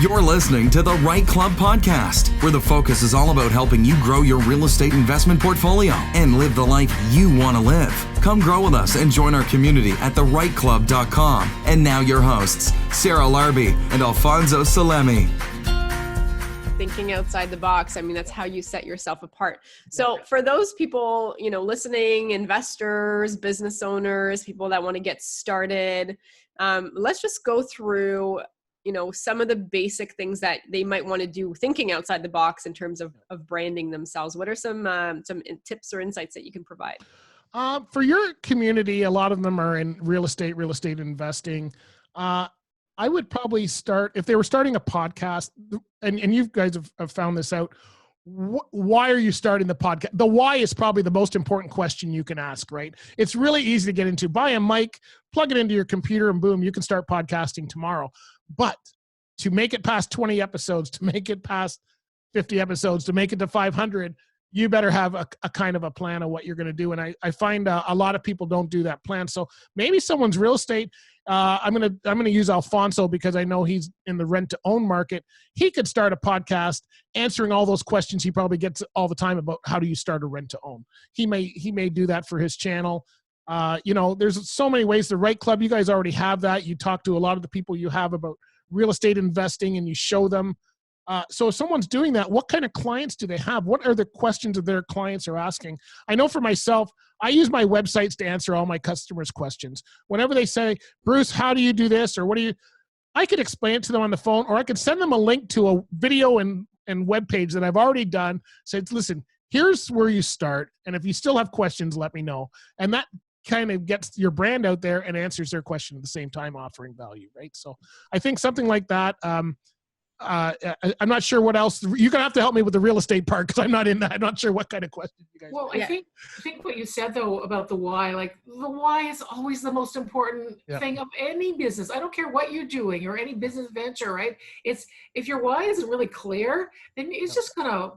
You're listening to the REITE Club podcast, where the focus is all about helping you grow your real estate investment portfolio and live the life you want to live. Come grow with us and join our community at thereiteclub.com. And now your hosts, Sarah Larby and Alfonso Salemi. Thinking outside the box. I mean, that's how you set yourself apart. So for those people, listening, investors, business owners, people that want to get started, let's just go through some of the basic things that they might want to do thinking outside the box in terms of branding themselves. What are some tips or insights that you can provide? For your community, a lot of them are in real estate investing. I would probably start, if they were starting a podcast, and you guys have found this out, why are you starting the podcast? The why is probably the most important question you can ask, right? It's really easy to get into. Buy a mic, plug it into your computer, and boom, you can start podcasting tomorrow. But to make it past 20 episodes, to make it past 50 episodes, to make it to 500, you better have a kind of a plan of what you're going to do. And I find a lot of people don't do that plan. So maybe someone's real estate. I'm gonna use Alfonso because I know he's in the rent to own market. He could start a podcast answering all those questions he probably gets all the time about how do you start a rent to own. He may do that for his channel. There's so many ways. The REITE Club, you guys already have that. You talk to a lot of the people you have about real estate investing and you show them. So if someone's doing that, what kind of clients do they have? What are the questions that their clients are asking? I know for myself, I use my websites to answer all my customers' questions. Whenever they say, Bruce, how do you do this? Or I could explain it to them on the phone, or I could send them a link to a video and web page that I've already done. Say, listen, here's where you start. And if you still have questions, let me know. And that kind of gets your brand out there and answers their question at the same time, offering value, right? So I think something like that. I'm not sure what else. You're going to have to help me with the real estate part because I'm not in that. I'm not sure what kind of questions you guys Well, I think what you said, though, about the why, like the why is always the most important thing of any business. I don't care what you're doing or any business venture, right? It's if your why isn't really clear, then it's just going to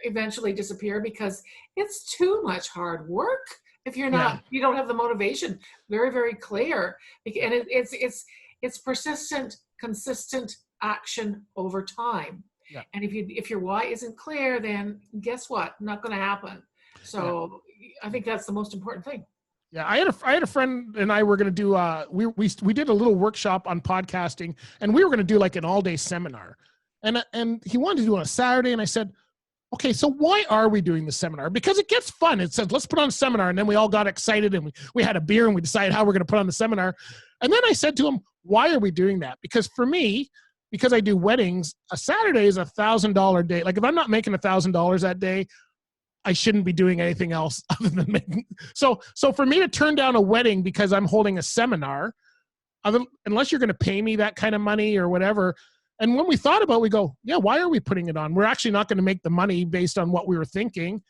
eventually disappear because it's too much hard work. If you're not, you don't have the motivation very, very clear. And it's persistent, consistent action over time. Yeah. And if your why isn't clear, then guess what? Not going to happen. So I think that's the most important thing. Yeah, I had a friend and I were going to do we did a little workshop on podcasting, and we were going to do like an all-day seminar, and he wanted to do it on a Saturday, and I said, okay, so why are we doing the seminar? Because it gets fun. It says, let's put on a seminar. And then we all got excited and we had a beer and we decided how we're going to put on the seminar. And then I said to him, why are we doing that? Because for me, because I do weddings, a Saturday is $1,000 day. Like if I'm not making $1,000 that day, I shouldn't be doing anything else other than making. So for me to turn down a wedding because I'm holding a seminar, unless you're going to pay me that kind of money or whatever. And when we thought about it, we go, yeah, why are we putting it on? We're actually not going to make the money based on what we were thinking.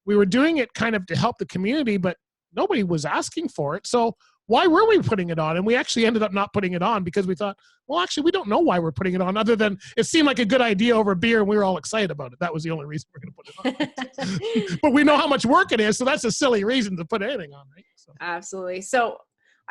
We were doing it kind of to help the community, but nobody was asking for it. So why were we putting it on? And we actually ended up not putting it on because we thought, well, actually, we don't know why we're putting it on other than it seemed like a good idea over a beer and we were all excited about it. That was the only reason we're going to put it on. But we know how much work it is, so that's a silly reason to put anything on, right? So. Absolutely. So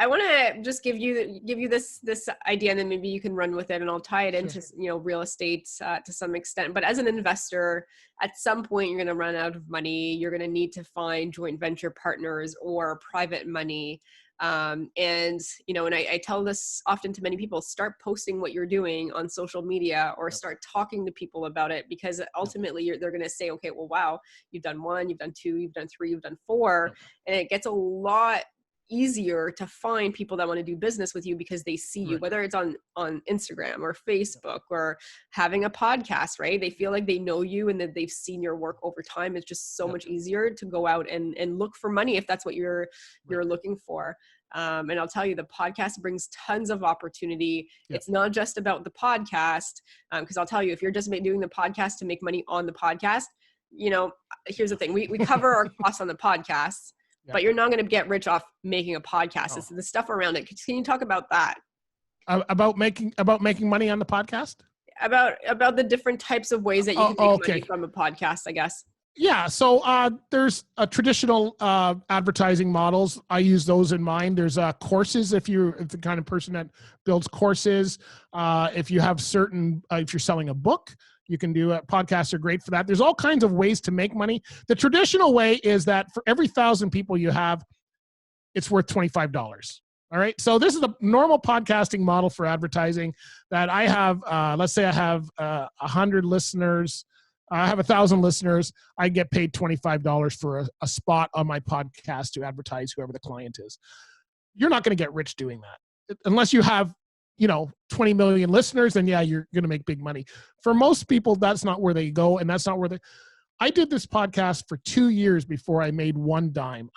I want to just give you this idea, and then maybe you can run with it, and I'll tie it into real estate to some extent. But as an investor, at some point you're going to run out of money. You're going to need to find joint venture partners or private money. And I tell this often to many people: start posting what you're doing on social media, or start talking to people about it, because ultimately they're going to say, okay, well, wow, you've done 1, you've done 2, you've done 3, you've done 4, and it gets a lot easier to find people that want to do business with you because they see you, whether it's on Instagram or Facebook or having a podcast, right? They feel like they know you and that they've seen your work over time. It's just so much easier to go out and look for money if that's what you're looking for. And I'll tell you, the podcast brings tons of opportunity. It's not just about the podcast, because I'll tell you, if you're just doing the podcast to make money on the podcast, here's the thing. We cover our costs on the podcast, but you're not going to get rich off making a podcast. It's the stuff around it. Can you talk about that? About making money on the podcast? About the different types of ways that you can make money from a podcast, I guess. Yeah. So there's a traditional advertising models. I use those in mind. There's courses if you're the kind of person that builds courses. If you have certain, if you're selling a book, you can do it. Podcasts are great for that. There's all kinds of ways to make money. The traditional way is that for every 1,000 people you have, it's worth $25. All right. So this is the normal podcasting model for advertising that I have. Let's say I have 100 listeners. I have 1,000 listeners. I get paid $25 for a spot on my podcast to advertise whoever the client is. You're not going to get rich doing that unless you have, 20 million listeners. Then yeah, you're going to make big money. For most people, that's not where they go. And that's not where I did this podcast for 2 years before I made one dime.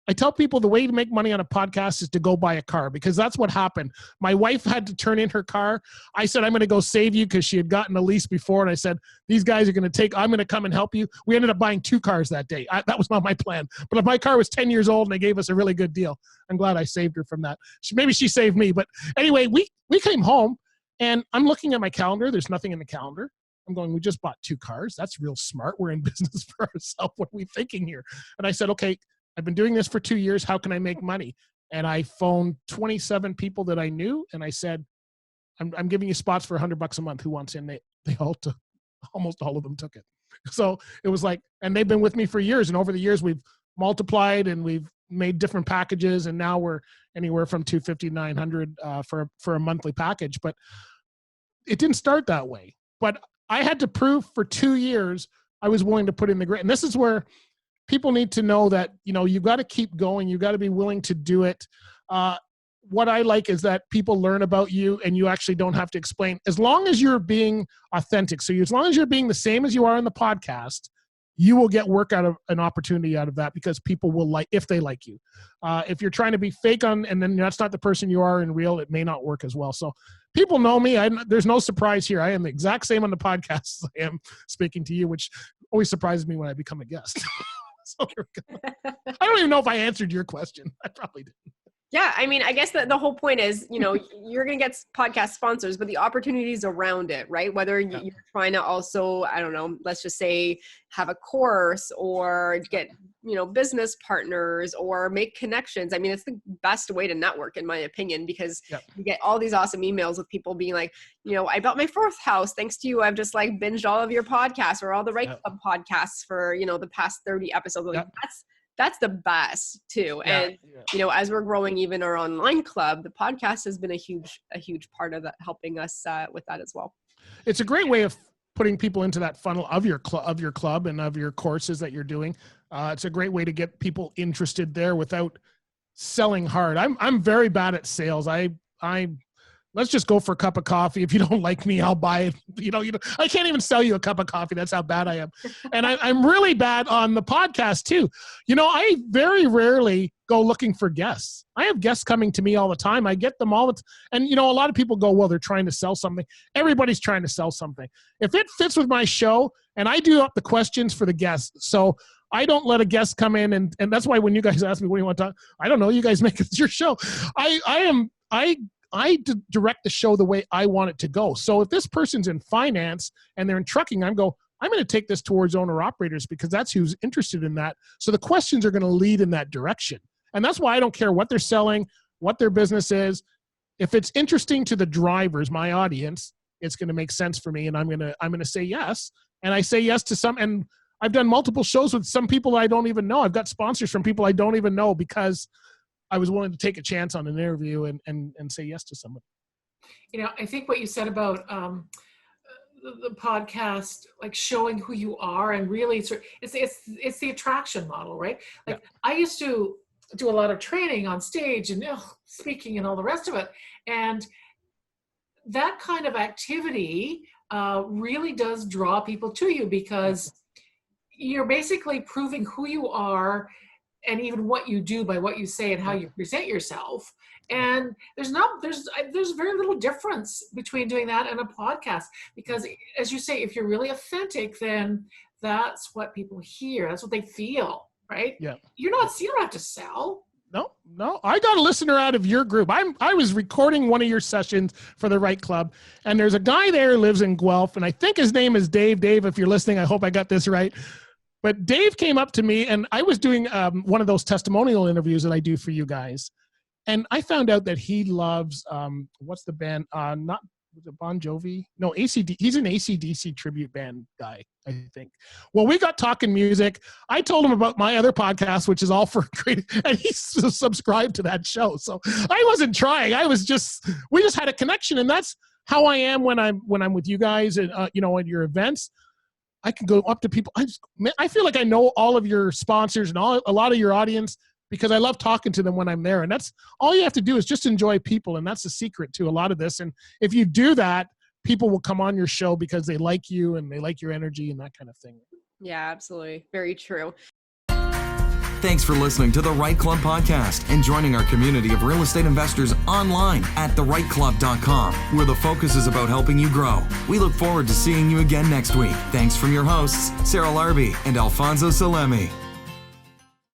I tell people the way to make money on a podcast is to go buy a car, because that's what happened. My wife had to turn in her car. I said, I'm going to go save you, because she had gotten a lease before. And I said, these guys are going to I'm going to come and help you. We ended up buying 2 cars that day. That was not my plan. But if my car was 10 years old and they gave us a really good deal, I'm glad I saved her from that. Maybe she saved me. But anyway, we came home and I'm looking at my calendar. There's nothing in the calendar. I'm going, we just bought 2 cars. That's real smart. We're in business for ourselves. What are we thinking here? And I said, okay, I've been doing this for 2 years. How can I make money? And I phoned 27 people that I knew. And I said, I'm giving you spots for $100 a month. Who wants in? They all took, almost all of them took it. So it was like, and they've been with me for years. And over the years, we've multiplied and we've made different packages. And now we're anywhere from $250 to $900 for a monthly package. But it didn't start that way. But I had to prove for 2 years I was willing to put in the grit. And this is where people need to know that, you've got to keep going. You've got to be willing to do it. What I like is that people learn about you and you actually don't have to explain. As long as you're being authentic. So as long as you're being the same as you are in the podcast, you will get work out of an opportunity out of that, because people will if they like you. If you're trying to be fake and then that's not the person you are in real, it may not work as well. So people know me. There's no surprise here. I am the exact same on the podcast as I am speaking to you, which always surprises me when I become a guest. So here we go. I don't even know if I answered your question. I probably didn't. Yeah, I mean, I guess the whole point is, you're going to get podcast sponsors, but the opportunities around it, right? Whether you're trying to also, I don't know, let's just say have a course or get, business partners or make connections. I mean, it's the best way to network, in my opinion, because you get all these awesome emails with people being like, I bought my 4th house thanks to you. I've just binged all of your podcasts or all the REITE Club podcasts for, the past 30 episodes. That's the best too. And, as we're growing even our online club, the podcast has been a huge part of that, helping us with that as well. It's a great way of putting people into that funnel of your club and of your courses that you're doing. It's a great way to get people interested there without selling hard. I'm very bad at sales. Let's just go for a cup of coffee. If you don't like me, I'll buy it. I can't even sell you a cup of coffee. That's how bad I am. And I'm really bad on the podcast too. I very rarely go looking for guests. I have guests coming to me all the time. I get them all the time. And, a lot of people go, well, they're trying to sell something. Everybody's trying to sell something. If it fits with my show, and I do up the questions for the guests. So I don't let a guest come in. And that's why when you guys ask me, what do you want to talk? I don't know. You guys make it your show. I direct the show the way I want it to go. So if this person's in finance and they're in trucking, I'm going to take this towards owner-operators, because that's who's interested in that. So the questions are going to lead in that direction. And that's why I don't care what they're selling, what their business is. If it's interesting to the drivers, my audience, it's going to make sense for me. And I'm going to say yes. And I say yes to some, and I've done multiple shows with some people I don't even know. I've got sponsors from people I don't even know, because I was willing to take a chance on an interview and say yes to someone. I think what you said about the podcast, showing who you are, and really it's the attraction model, right? I used to do a lot of training on stage and speaking and all the rest of it. And that kind of activity really does draw people to you, because you're basically proving who you are and even what you do by what you say and how you present yourself. And there's very little difference between doing that and a podcast, because as you say, if you're really authentic, then that's what people hear. That's what they feel, right? Yeah. You don't have to sell. No. I got a listener out of your group. I was recording one of your sessions for the REITE Club, and there's a guy there who lives in Guelph, and I think his name is Dave. Dave, if you're listening, I hope I got this right. But Dave came up to me, and I was doing one of those testimonial interviews that I do for you guys. And I found out that he loves, what's the band? Not was it Bon Jovi? No, ACD. He's an ACDC tribute band guy, I think. Well, we got talking music. I told him about my other podcast, which is All for Creative, and he subscribed to that show. So I wasn't trying. We just had a connection, and that's how I am when I'm with you guys and at your events. I can go up to people. I feel like I know all of your sponsors and a lot of your audience, because I love talking to them when I'm there. And that's all you have to do is just enjoy people. And that's the secret to a lot of this. And if you do that, people will come on your show because they like you and they like your energy and that kind of thing. Yeah, absolutely. Very true. Thanks for listening to the REITE Club podcast and joining our community of real estate investors online at thereiteclub.com, where the focus is about helping you grow. We look forward to seeing you again next week. Thanks from your hosts, Sarah Larby and Alfonso Salemi.